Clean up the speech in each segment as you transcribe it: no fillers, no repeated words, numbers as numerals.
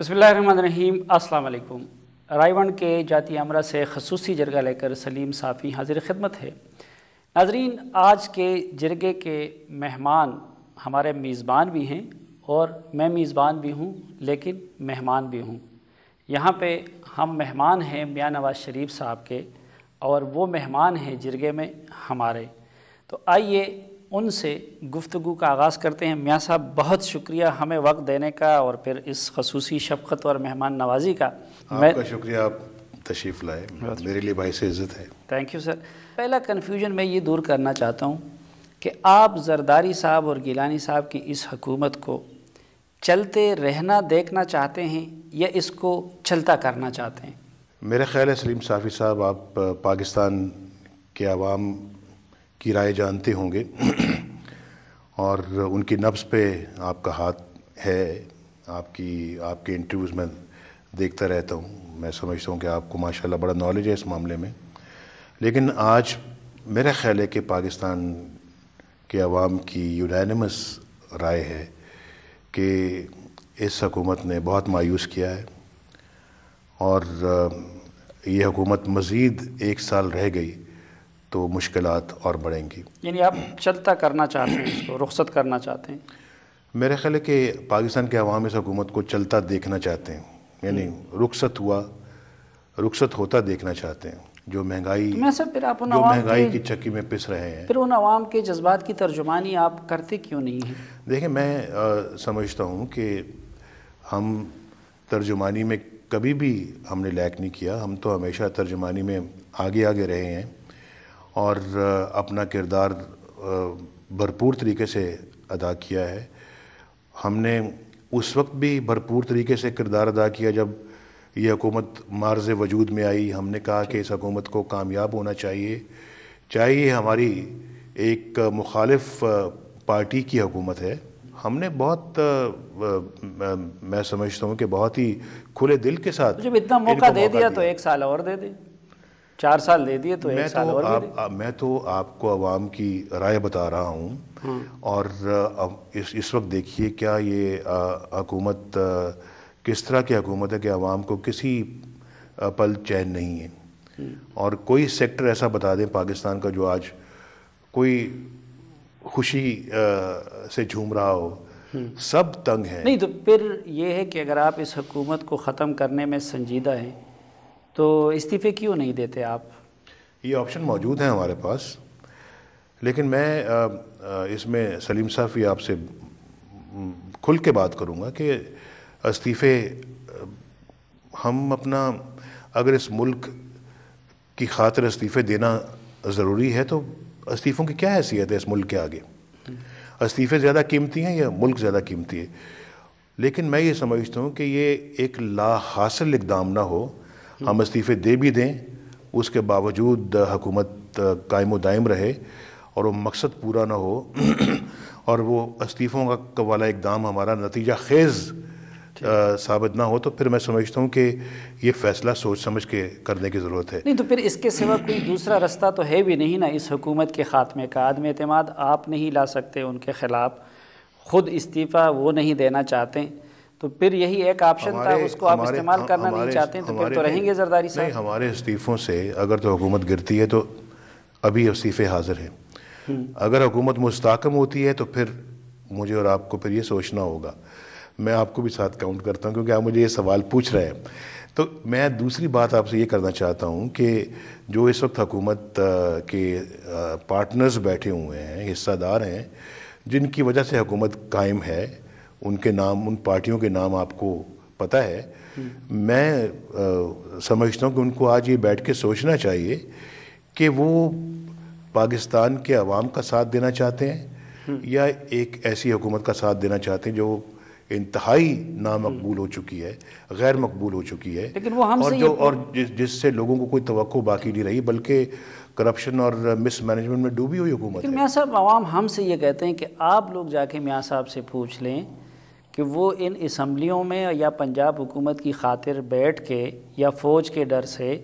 بسم اللہ الرحمن الرحیم۔ السلام علیکم۔ رائیونڈ کے جاتی امرہ سے خصوصی جرگہ لے کر سلیم صافی حاضر خدمت ہے۔ ناظرین، آج کے جرگے کے مہمان ہمارے میزبان بھی ہیں اور میں میزبان بھی ہوں لیکن مہمان بھی ہوں۔ یہاں پہ ہم مہمان ہیں میاں نواز شریف صاحب کے اور وہ مہمان ہیں جرگے میں ہمارے۔ تو آئیے ان سے گفتگو کا آغاز کرتے ہیں۔ میاں صاحب، بہت شکریہ ہمیں وقت دینے کا اور پھر اس خصوصی شفقت اور مہمان نوازی کا۔ آپ کا شکریہ، آپ تشریف لائے، میرے لیے باعث عزت ہے۔ Thank you sir. پہلا کنفیوژن میں یہ دور کرنا چاہتا ہوں کہ آپ زرداری صاحب اور گیلانی صاحب کی اس حکومت کو چلتے رہنا دیکھنا چاہتے ہیں یا اس کو چلتا کرنا چاہتے ہیں؟ میرا خیال ہے سلیم صافی صاحب، آپ پاکستان کے عوام کی رائے جانتے ہوں گے اور ان کی نبض پہ آپ کا ہاتھ ہے۔ آپ کے انٹرویوز میں دیکھتا رہتا ہوں، میں سمجھتا ہوں کہ آپ کو ماشاءاللہ بڑا نالج ہے اس معاملے میں۔ لیکن آج میرا خیال ہے کہ پاکستان کے عوام کی یونینمس رائے ہے کہ اس حکومت نے بہت مایوس کیا ہے اور یہ حکومت مزید 1 سال رہ گئی تو مشکلات اور بڑھیں گی۔ یعنی آپ چلتا کرنا چاہتے ہیں، اس کو رخصت کرنا چاہتے ہیں؟ میرا خیال ہے کہ پاکستان کے عوام اس حکومت کو چلتا دیکھنا چاہتے ہیں، یعنی رخصت ہوتا دیکھنا چاہتے ہیں۔ جو مہنگائی کی چکی میں پس رہے ہیں، پھر ان عوام کے جذبات کی ترجمانی آپ کرتے کیوں نہیں ہیں؟ دیکھیں، میں سمجھتا ہوں کہ ہم ترجمانی میں کبھی بھی ہم نے لیک نہیں کیا۔ ہم تو ہمیشہ ترجمانی میں آگے رہے ہیں اور اپنا کردار بھرپور طریقے سے ادا کیا ہے۔ ہم نے اس وقت بھی بھرپور طریقے سے کردار ادا کیا جب یہ حکومت معرض وجود میں آئی۔ ہم نے کہا کہ اس حکومت کو کامیاب ہونا چاہیے، چاہے یہ ہماری ایک مخالف پارٹی کی حکومت ہے۔ ہم نے بہت میں سمجھتا ہوں کہ بہت ہی کھلے دل کے ساتھ جب اتنا موقع دے دیا تو 1 سال اور دے دیں، 4 سال دے دیے تو 1 سال اور دے دیں۔ میں تو آپ کو عوام کی رائے بتا رہا ہوں اور اس وقت دیکھیے کیا یہ حکومت کس طرح کی حکومت ہے کہ عوام کو کسی پل چین نہیں ہے، اور کوئی سیکٹر ایسا بتا دیں پاکستان کا جو آج کوئی خوشی سے جھوم رہا ہو، سب تنگ ہیں۔ نہیں تو پھر یہ ہے کہ اگر آپ اس حکومت کو ختم کرنے میں سنجیدہ ہیں تو استعفے کیوں نہیں دیتے آپ؟ یہ آپشن موجود ہے ہمارے پاس، لیکن میں اس میں سلیم صافی آپ سے کھل کے بات کروں گا کہ استعفے ہم اپنا، اگر اس ملک کی خاطر استعفے دینا ضروری ہے تو استعفوں کی کیا حیثیت ہے اس ملک کے آگے؟ استعفے زیادہ قیمتی ہیں یا ملک زیادہ قیمتی ہے؟ لیکن میں یہ سمجھتا ہوں کہ یہ ایک لا حاصل اقدام نہ ہو۔ ہم استعفے دے بھی دیں، اس کے باوجود حکومت قائم و دائم رہے اور وہ مقصد پورا نہ ہو اور وہ استعفوں کا والا اقدام ہمارا نتیجہ خیز ثابت نہ ہو، تو پھر میں سمجھتا ہوں کہ یہ فیصلہ سوچ سمجھ کے کرنے کی ضرورت ہے۔ نہیں تو پھر اس کے سوا کوئی دوسرا رستہ تو ہے بھی نہیں نا اس حکومت کے خاتمے کا۔ عدم اعتماد آپ نہیں لا سکتے ان کے خلاف، خود استعفیٰ وہ نہیں دینا چاہتے، تو پھر یہی ایک آپشن تھا، اس کو آپ استعمال کرنا نہیں چاہتے تو پھر تو رہیں گے زرداری صاحب؟ نہیں، ہمارے استعفوں سے اگر تو حکومت گرتی ہے تو ابھی استعفے حاضر ہیں۔ اگر حکومت مستحکم ہوتی ہے تو پھر مجھے اور آپ کو پھر یہ سوچنا ہوگا۔ میں آپ کو بھی ساتھ کاؤنٹ کرتا ہوں کیونکہ آپ مجھے یہ سوال پوچھ رہے ہیں۔ تو میں دوسری بات آپ سے یہ کرنا چاہتا ہوں کہ جو اس وقت حکومت کے پارٹنرز بیٹھے ہوئے ہیں، حصہ دار ہیں، جن کی وجہ سے حکومت قائم ہے، ان کے نام، ان پارٹیوں کے نام آپ کو پتہ ہے۔ میں سمجھتا ہوں کہ ان کو آج یہ بیٹھ کے سوچنا چاہیے کہ وہ پاکستان کے عوام کا ساتھ دینا چاہتے ہیں یا ایک ایسی حکومت کا ساتھ دینا چاہتے ہیں جو انتہائی نامقبول ہو چکی ہے، غیر مقبول ہو چکی ہے، لیکن وہ ہم سے اور جس سے لوگوں کو کوئی توقع باقی نہیں رہی، بلکہ کرپشن اور مس مینجمنٹ میں ڈوبی ہوئی حکومت ہے۔ لیکن میاں صاحب، عوام ہم سے یہ کہتے ہیں کہ آپ لوگ جا کے میاں صاحب سے پوچھ لیں کہ وہ ان اسمبلیوں میں یا پنجاب حکومت کی خاطر بیٹھ کے یا فوج کے ڈر سے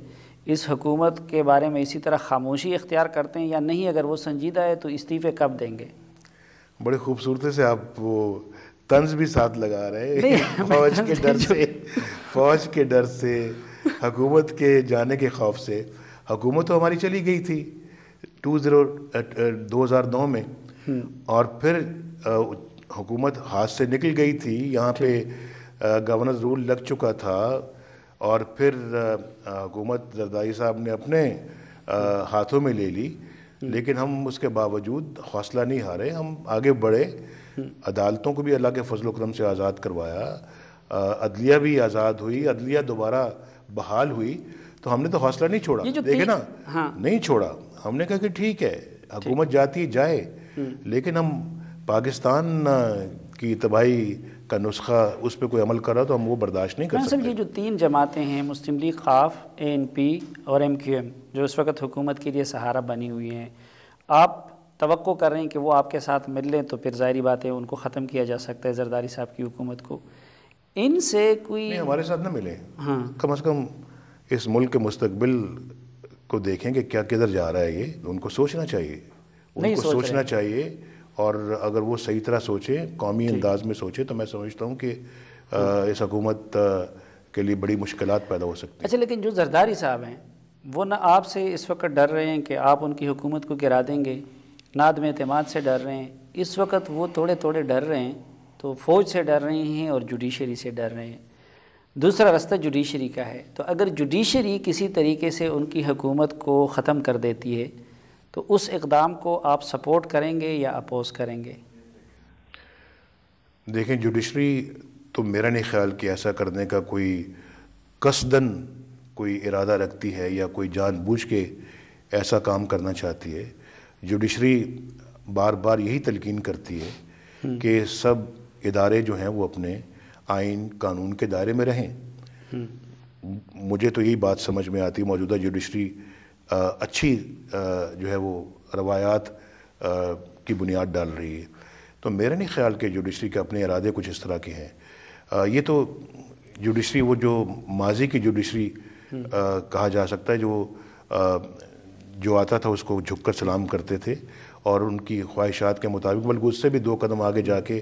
اس حکومت کے بارے میں اسی طرح خاموشی اختیار کرتے ہیں یا نہیں؟ اگر وہ سنجیدہ ہے تو استعفے کب دیں گے؟ بڑے خوبصورتی سے آپ وہ طنز بھی ساتھ لگا رہے ہیں فوج کے ڈر سے حکومت کے جانے کے خوف سے. حکومت تو ہماری چلی گئی تھی 2009 میں, اور پھر حکومت ہاتھ سے نکل گئی تھی. یہاں پہ گورننس رول لگ چکا تھا, اور پھر حکومت زرداری صاحب نے اپنے ہاتھوں میں لے لی. لیکن ہم اس کے باوجود حوصلہ نہیں ہارے, ہم آگے بڑھے. عدالتوں کو بھی اللہ کے فضل و کرم سے آزاد کروایا, عدلیہ بھی آزاد ہوئی, عدلیہ دوبارہ بحال ہوئی, تو ہم نے تو حوصلہ نہیں چھوڑا. دیکھیں نا, نہیں چھوڑا. ہم نے کہا کہ ٹھیک ہے حکومت جاتی جائے, لیکن ہم پاکستان کی تباہی کا نسخہ اس پہ کوئی عمل کر رہا تو ہم وہ برداشت نہیں کر سکتے. یہ جو 3 جماعتیں ہیں, مسلم لیگ, خاف, ANP اور MQM, جو اس وقت حکومت کے لیے سہارا بنی ہوئی ہیں, آپ توقع کر رہے ہیں کہ وہ آپ کے ساتھ مل لیں تو پھر ظاہری بات ہے ان کو ختم کیا جا سکتا ہے زرداری صاحب کی حکومت کو. ان سے کوئی نہیں, ہمارے ساتھ نہ ملے, کم از کم اس ملک کے مستقبل کو دیکھیں کہ کیا کدھر جا رہا ہے. یہ ان کو سوچنا چاہیے, ان کو سوچنا چاہیے, اور اگر وہ صحیح طرح سوچیں, قومی انداز میں سوچیں, تو میں سمجھتا ہوں کہ اس حکومت کے لیے بڑی مشکلات پیدا ہو سکتی ہیں. اچھا, لیکن جو زرداری صاحب ہیں وہ نہ آپ سے اس وقت ڈر رہے ہیں کہ آپ ان کی حکومت کو گرا دیں گے, نہ عدم اعتماد سے ڈر رہے ہیں. اس وقت وہ تھوڑے تھوڑے ڈر رہے ہیں, تو فوج سے ڈر رہے ہیں اور جوڈیشری سے ڈر رہے ہیں. دوسرا راستہ جوڈیشری کا ہے, تو اگر جوڈیشری کسی طریقے سے ان کی حکومت کو ختم کر دیتی ہے تو اس اقدام کو آپ سپورٹ کریں گے یا اپوز کریں گے؟ دیکھیں, جوڈیشری تو میرا نہیں خیال کہ ایسا کرنے کا کوئی قصداً کوئی ارادہ رکھتی ہے یا کوئی جان بوجھ کے ایسا کام کرنا چاہتی ہے. جوڈیشری بار بار یہی تلقین کرتی ہے کہ سب ادارے جو ہیں وہ اپنے آئین قانون کے دائرے میں رہیں. مجھے تو یہی بات سمجھ میں آتی, موجودہ جوڈیشری اچھی جو ہے وہ روایات کی بنیاد ڈال رہی ہے. تو میرا نہیں خیال کہ جوڈیشری کے اپنے ارادے کچھ اس طرح کے ہیں. یہ تو جوڈیشری وہ جو ماضی کی جوڈیشری کہا جا سکتا ہے, جو آتا تھا اس کو جھک کر سلام کرتے تھے, اور ان کی خواہشات کے مطابق, بلکہ اس سے بھی 2 قدم آگے جا کے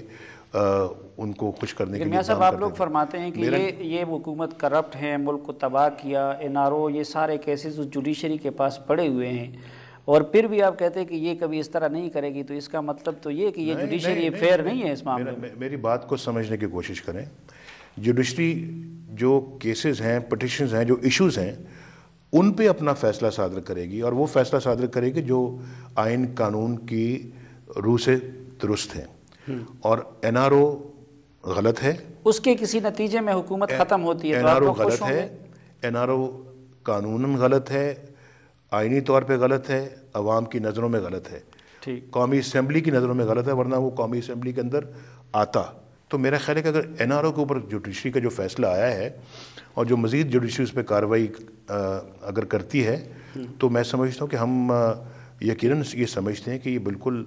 ان کو خوش کرنے کے لیے میاں صاحب, آپ لوگ فرماتے ہیں کہ یہ حکومت کرپٹ ہے, ملک کو تباہ کیا, NRO, یہ سارے کیسز جوڈیشری کے پاس پڑے ہوئے ہیں, اور پھر بھی آپ کہتے ہیں کہ یہ کبھی اس طرح نہیں کرے گی. تو اس کا مطلب تو یہ کہ یہ جوڈیشری فیئر نہیں ہے اس معاملے میں. میری بات کو سمجھنے کی کوشش کریں. جوڈیشری جو کیسز ہیں, پٹیشنز ہیں, جو ایشوز ہیں, ان پہ اپنا فیصلہ صادر کرے گی, اور وہ فیصلہ صادر کرے گی جو آئین قانون کی روح سے درست ہیں. اور NRO غلط ہے, اس کے کسی نتیجے میں حکومت ختم ہوتی ہے, NRO غلط ہے, NRO قانوناً غلط ہے, آئینی طور پہ غلط ہے, عوام کی نظروں میں غلط ہے, قومی اسمبلی کی نظروں میں غلط ہے, ورنہ وہ قومی اسمبلی کے اندر آتا. تو میرا خیال ہے کہ اگر NRO کے اوپر جوڈیشری کا جو فیصلہ آیا ہے, اور جو مزید جوڈیشری اس پہ کارروائی اگر کرتی ہے, تو میں سمجھتا ہوں کہ ہم یقیناً یہ سمجھتے ہیں کہ یہ بالکل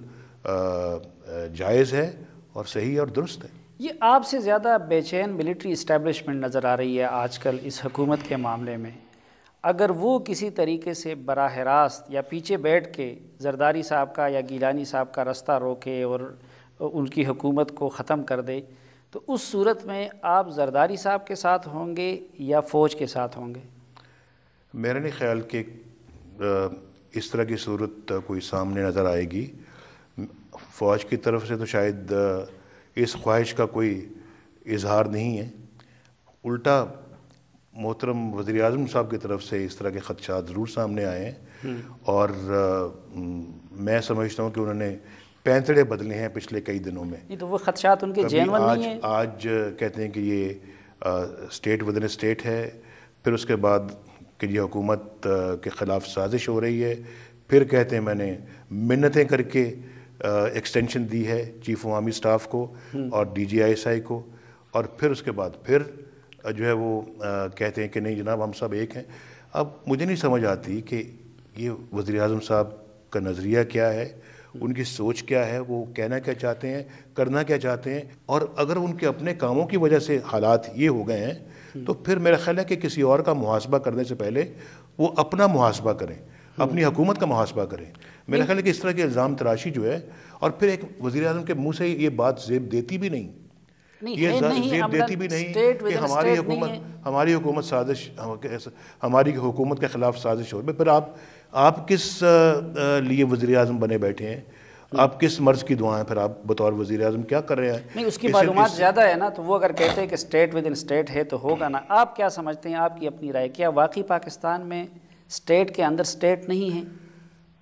جائز ہے اور صحیح اور درست ہے. یہ آپ سے زیادہ بے چین ملٹری اسٹیبلشمنٹ نظر آ رہی ہے آج کل اس حکومت کے معاملے میں. اگر وہ کسی طریقے سے براہ راست یا پیچھے بیٹھ کے زرداری صاحب کا یا گیلانی صاحب کا راستہ روکے اور ان کی حکومت کو ختم کر دے, تو اس صورت میں آپ زرداری صاحب کے ساتھ ہوں گے یا فوج کے ساتھ ہوں گے؟ میرا نہیں خیال کہ اس طرح کی صورت کوئی سامنے نظر آئے گی. فوج کی طرف سے تو شاید اس خواہش کا کوئی اظہار نہیں ہے. الٹا محترم وزیر اعظم صاحب کی طرف سے اس طرح کے خدشات ضرور سامنے آئے ہیں, اور میں سمجھتا ہوں کہ انہوں نے پینتڑے بدلے ہیں پچھلے کئی دنوں میں. تو وہ خدشات ان کے جینون نہیں ہیں. آج کہتے ہیں کہ یہ اسٹیٹ ودن اسٹیٹ ہے, پھر اس کے بعد کہ یہ حکومت کے خلاف سازش ہو رہی ہے, پھر کہتے ہیں میں نے منتیں کر کے ایکسٹینشن دی ہے چیف عوامی اسٹاف کو اور DGI کو, اور پھر اس کے بعد پھر جو ہے وہ کہتے ہیں کہ نہیں جناب ہم سب ایک ہیں. اب مجھے نہیں سمجھ آتی کہ یہ وزیر اعظم صاحب کا نظریہ کیا ہے, ان کی سوچ کیا ہے, وہ کہنا کیا چاہتے ہیں, کرنا کیا چاہتے ہیں. اور اگر ان کے اپنے کاموں کی وجہ سے حالات یہ ہو گئے ہیں, تو پھر میرا خیال ہے کہ کسی اور کا محاسبہ کرنے سے پہلے وہ اپنا محاسبہ کریں, اپنی حکومت کا محاسبہ کریں. میرا خیال ہے کہ اس طرح کی الزام تراشی جو ہے, اور پھر ایک وزیر اعظم کے منہ سے یہ بات زیب دیتی بھی نہیں یہ زیب دیتی بھی نہیں کہ ہماری حکومت سازش، ہماری حکومت کے خلاف سازش ہو. پھر آپ کس لیے وزیر اعظم بنے بیٹھے ہیں؟ آپ کس مرض کی دعائیں پھر آپ بطور وزیر اعظم کیا کر رہے ہیں؟ نہیں، اس کی معلومات زیادہ ہے نا، تو وہ اگر کہتے ہیں کہ اسٹیٹ ود ان اسٹیٹ ہے تو ہوگا نا. آپ کیا سمجھتے ہیں، آپ کی اپنی رائے، کیا واقعی پاکستان میں اسٹیٹ کے اندر اسٹیٹ نہیں ہے؟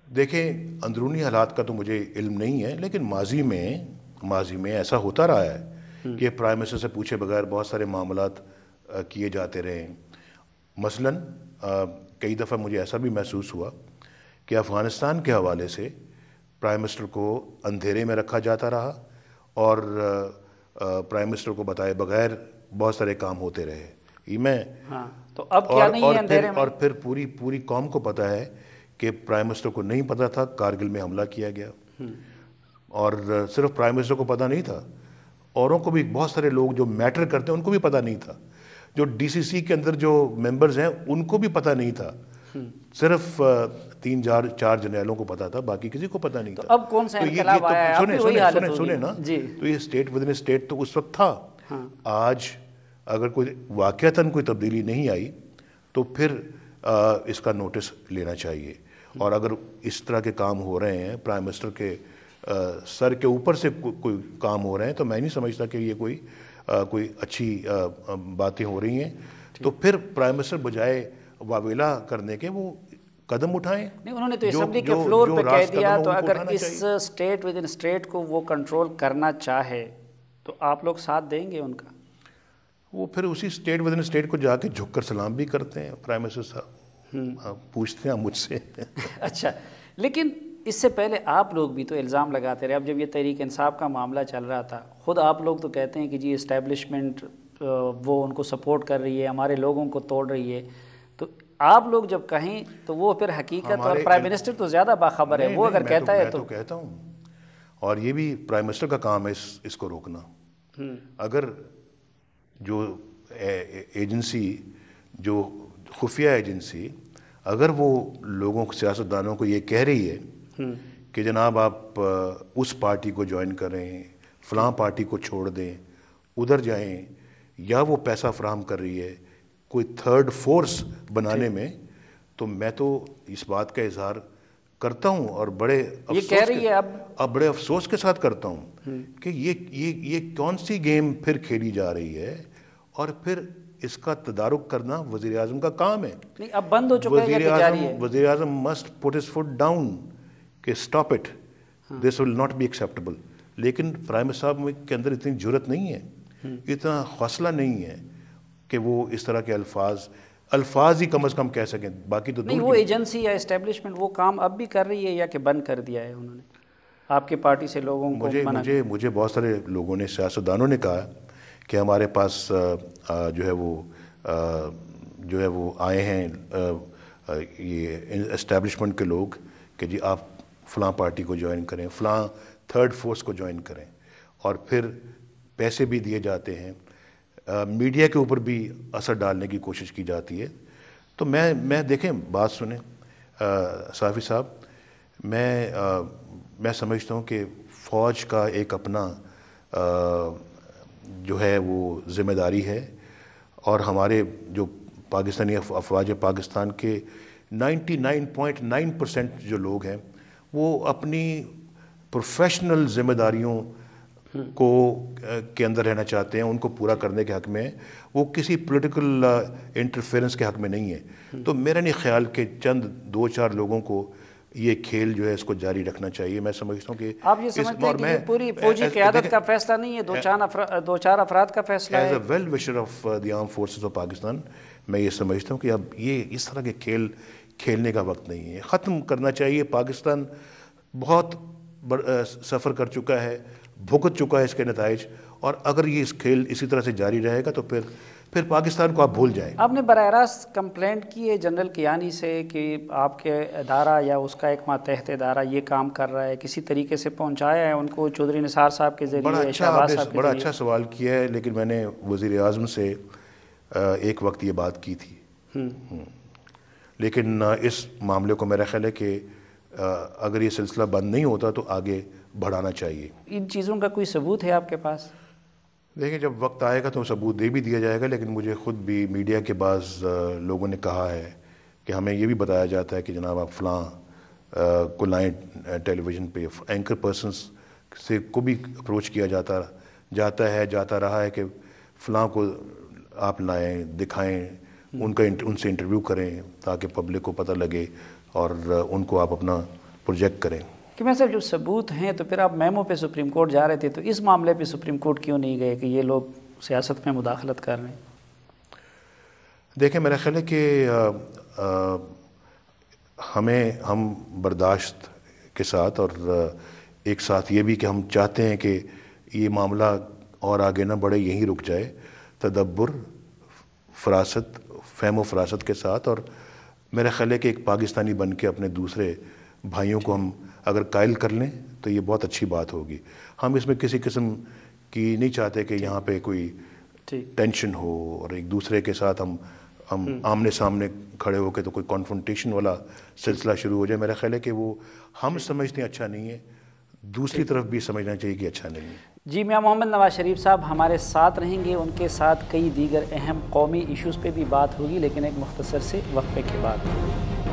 دیکھیں، اندرونی حالات کا تو مجھے علم نہیں ہے، لیکن ماضی میں ایسا ہوتا رہا ہے کہ پرائم منسٹر سے پوچھے بغیر بہت سارے معاملات کیے جاتے رہے. مثلاً کئی دفعہ مجھے ایسا بھی محسوس ہوا کہ افغانستان کے حوالے سے پرائم منسٹر کو اندھیرے میں رکھا جاتا رہا اور پرائم منسٹر کو بتائے بغیر بہت سارے کام ہوتے رہے. ہاں، تو اب کیا نہیں ہے اندھیرے میں؟ اور پھر پوری قوم کو پتہ ہے کہ پرائم منسٹر کو نہیں پتہ تھا کارگل میں حملہ کیا گیا. اور صرف پرائم منسٹر کو پتہ نہیں تھا، اوروں کو بھی، بہت سارے لوگ جو میٹر کرتے ہیں ان کو بھی پتہ نہیں تھا. جو ڈی سی سی کے اندر جو ممبرز ہیں ان کو بھی پتہ نہیں تھا. صرف 3-4 جنرلوں کو پتہ تھا، باقی کسی کو پتہ نہیں تھا. اب کون سا انقلاب آیا ہے؟ سنیں نا، تو یہ اسٹیٹ ود ان اسٹیٹ تو اس وقت تھا. آج اگر کوئی واقعتاً کوئی تبدیلی نہیں آئی تو پھر اس کا نوٹس لینا چاہیے. اور اگر اس طرح کے کام ہو رہے ہیں، پرائم منسٹر کے سر کے اوپر سے کوئی کام ہو رہے ہیں، تو میں نہیں سمجھتا کہ یہ کوئی اچھی باتیں ہو رہی ہیں. تو پھر پرائم منسٹر بجائے واویلا کرنے کے وہ قدم اٹھائیں. نہیں، انہوں نے تو اسمبلی کے فلور پہ کہہ دیا. تو اگر اس اسٹیٹ ود ان اسٹیٹ کو وہ کنٹرول کرنا چاہے تو آپ لوگ ساتھ دیں گے ان کا؟ وہ پھر اسی اسٹیٹ ود ان اسٹیٹ کو جا کے جھک کر سلام بھی کرتے ہیں پرائم منسٹر صاحب، پوچھتے ہیں مجھ سے. اچھا، لیکن اس سے پہلے آپ لوگ بھی تو الزام لگاتے رہے. اب جب یہ تحریک انصاف کا معاملہ چل رہا تھا، خود آپ لوگ تو کہتے ہیں کہ جی اسٹیبلشمنٹ وہ ان کو سپورٹ کر رہی ہے، ہمارے لوگوں کو توڑ رہی ہے. تو آپ لوگ جب کہیں تو وہ پھر حقیقت، اور پرائم منسٹر تو زیادہ باخبر ہے، وہ اگر کہتا ہے تو کہتا ہوں. اور یہ بھی پرائم منسٹر کا کام ہے اس کو روکنا. اگر جو ایجنسی، جو خفیہ ایجنسی، اگر وہ لوگوں کو، سیاستدانوں کو یہ کہہ رہی ہے کہ جناب آپ اس پارٹی کو جوائن کریں، فلاں پارٹی کو چھوڑ دیں، ادھر جائیں، یا وہ پیسہ فراہم کر رہی ہے کوئی تھرڈ فورس بنانے میں، تو میں تو اس بات کا اظہار کرتا ہوں اور بڑے افسوس کے ساتھ کرتا ہوں کہ یہ کون سی گیم پھر کھیلی جا رہی ہے. اور پھر اس کا تدارک کرنا وزیر اعظم کا کام ہے. نہیں، اب بند ہو چکا ہے یا جاری ہے؟ وزیر اعظم must put his foot down کہ stop it, this will not be acceptable. لیکن پرائم منسٹر صاحب کے اندر اتنی جرت نہیں ہے، اتنا حوصلہ نہیں ہے کہ وہ اس طرح کے الفاظ ہی کم از کم کہہ سکیں. باقی تو نہیں، وہ ایجنسی یا اسٹیبلشمنٹ وہ کام اب بھی کر رہی ہے یا کہ بند کر دیا ہے انہوں نے آپ کے پارٹی سے لوگوں کو؟ مجھے بہت سارے لوگوں نے، سیاستدانوں نے کہا کہ ہمارے پاس جو ہے وہ آئے ہیں یہ اسٹیبلشمنٹ کے لوگ کہ جی آپ فلاں پارٹی کو جوائن کریں، فلاں تھرڈ فورس کو جوائن کریں، اور پھر پیسے بھی دیے جاتے ہیں. میڈیا کے اوپر بھی اثر ڈالنے کی کوشش کی جاتی ہے. تو میں دیکھیں، بات سنیں صافی صاحب، میں سمجھتا ہوں کہ فوج کا ایک اپنا جو ہے وہ ذمہ داری ہے. اور ہمارے جو پاکستانی افواج پاکستان کے 99.9% جو لوگ ہیں وہ اپنی پروفیشنل ذمہ داریوں کے اندر رہنا چاہتے ہیں، ان کو پورا کرنے کے حق میں، وہ کسی پولیٹیکل انٹرفیئرنس کے حق میں نہیں ہے. تو میرا نہیں خیال کہ چند 2-4 لوگوں کو یہ کھیل جو ہے اس کو جاری رکھنا چاہیے. میں سمجھتا ہوں کہ آپ یہ سمجھتے ہیں کہ یہ پوری فوجی قیادت کا فیصلہ نہیں ہے، 2-4 افراد کا فیصلہ ہے؟ As a well wisher of the arm forces of Pakistan میں یہ سمجھتا ہوں کہ اب یہ اس طرح کے کھیل کھیلنے کا وقت نہیں ہے، ختم کرنا چاہیے. پاکستان بہت سفر کر چکا ہے، بھگت چکا ہے اس کے نتائج، اور اگر یہ اس کھیل اسی طرح سے جاری رہے گا تو پھر پاکستان کو آپ بھول جائیں. آپ نے براہ راست کمپلینٹ کی ہے جنرل کیانی سے کہ آپ کے ادارہ یا اس کا ایک ماتحت ادارہ یہ کام کر رہا ہے، کسی طریقے سے پہنچایا ہے ان کو چودھری نثار صاحب کے ذریعے، شہباز صاحب کے ذریعے؟ بڑا اچھا سوال کیا ہے، لیکن میں نے وزیر اعظم سے ایک وقت یہ بات کی تھی. لیکن اس معاملے کو میرا خیال ہے کہ اگر یہ سلسلہ بند نہیں ہوتا تو آگے بڑھانا چاہیے. ان چیزوں کا کوئی ثبوت ہے آپ کے پاس؟ دیکھیں جب وقت آئے گا تو ثبوت دے بھی دیا جائے گا، لیکن مجھے خود بھی میڈیا کے بعض لوگوں نے کہا ہے کہ ہمیں یہ بھی بتایا جاتا ہے کہ جناب آپ فلاں کو لائیں ٹیلی ویژن پہ، اینکر پرسنس سے کو بھی اپروچ کیا جاتا رہا ہے کہ فلاں کو آپ لائیں، دکھائیں، ان سے انٹرویو کریں تاکہ پبلک کو پتہ لگے اور ان کو آپ اپنا پروجیکٹ کریں۔ کہ میں صاحب جو ثبوت ہیں تو پھر آپ میمو پہ سپریم کورٹ جا رہے تھے، تو اس معاملے پہ سپریم کورٹ کیوں نہیں گئے کہ یہ لوگ سیاست میں مداخلت کر رہے ہیں؟ دیکھیں میرا خیال ہے کہ ہم برداشت کے ساتھ اور ایک ساتھ یہ بھی کہ ہم چاہتے ہیں کہ یہ معاملہ اور آگے نہ بڑھے، یہیں رک جائے، تدبر، فراست، فہم و فراست کے ساتھ۔ اور میرا خیال ہے کہ ایک پاکستانی بن کے اپنے دوسرے بھائیوں کو ہم اگر قائل کر لیں تو یہ بہت اچھی بات ہوگی۔ ہم اس میں کسی قسم کی نہیں چاہتے کہ یہاں پہ کوئی ٹینشن ہو اور ایک دوسرے کے ساتھ ہم آمنے سامنے کھڑے ہو کے تو کوئی کانفرنٹیشن والا سلسلہ شروع ہو جائے۔ میرا خیال ہے کہ وہ ہم سمجھتے ہیں اچھا نہیں ہے، دوسری طرف بھی سمجھنا چاہیے کہ اچھا نہیں ہے۔ جی میاں محمد نواز شریف صاحب ہمارے ساتھ رہیں گے، ان کے ساتھ کئی دیگر اہم قومی ایشوز پہ بھی بات ہوگی، لیکن ایک مختصر سے وقفے کے بعد۔